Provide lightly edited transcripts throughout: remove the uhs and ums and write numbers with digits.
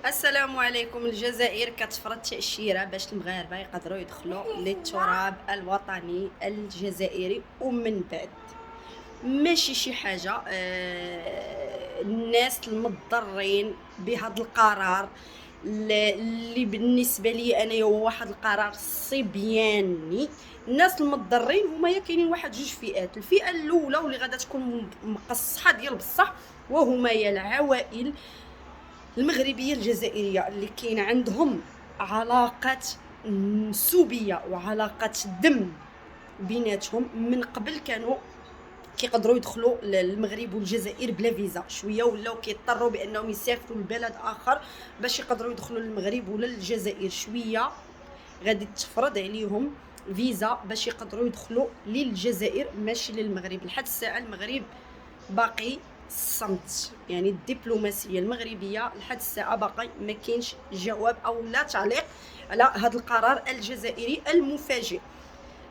السلام عليكم. الجزائر كتفرض تأشيرة باش المغاربة يقدروا يدخلوا للتراب الوطني الجزائري، ومن بعد ماشي شي حاجة. الناس المضطرين بهذا القرار اللي بالنسبة لي أنا هو واحد القرار صبياني. الناس المضطرين هما كاينين واحد جوج فئات. الفئة الأولى واللي غادا تكون مقصحة ديال بصح وهما العوائل المغربيه الجزائريه اللي كاين عندهم علاقات نسوبيه وعلاقات دم بيناتهم. من قبل كانوا كيقدروا يدخلوا للمغرب والجزائر بلا فيزا، شويه ولاو كيضطروا بانهم يسافروا لبلد اخر باش يقدروا يدخلوا للمغرب ولا للجزائر. شويه غادي تفرض عليهم فيزا باش يقدروا يدخلوا للجزائر ماشي للمغرب. لحد الساعه المغرب باقي الصمت، يعني الدبلوماسيه المغربيه لحد الساعه باقي ما كاينش جواب او لا تعليق على هذا القرار الجزائري المفاجئ.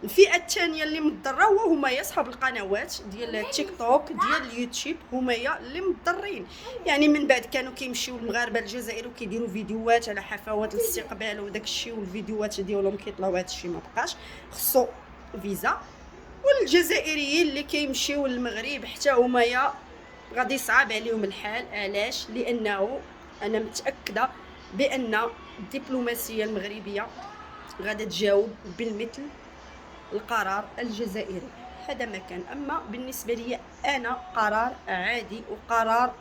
الفئه الثانيه اللي مضره وهما اصحاب القنوات ديال التيك توك ديال اليوتيوب، هما اللي مضرين. يعني من بعد كانوا كيمشيو المغاربه الجزائر وكيديروا فيديوهات على حفاوات الاستقبال وداك الشيء، والفيديوهات ديالهم كيطلعوا هذا الشيء ما بقاش، خصو فيزا. والجزائريين اللي كيمشيو للمغرب حتى هما غادي يصعب عليهم الحال. علاش؟ لانه انا متاكده بان الدبلوماسيه المغربيه غادا تجاوب بالمثل القرار الجزائري. هذا ما كان. اما بالنسبه لي انا قرار عادي وقرار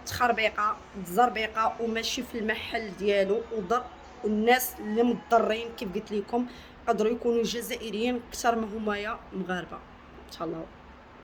تخربيقه تزربيقه وماشي في المحل ديالو، وضر الناس اللي مضطرين كيف قلت لكم قدروا يكونوا جزائريين اكثر ما هما مغاربه. تهلاو.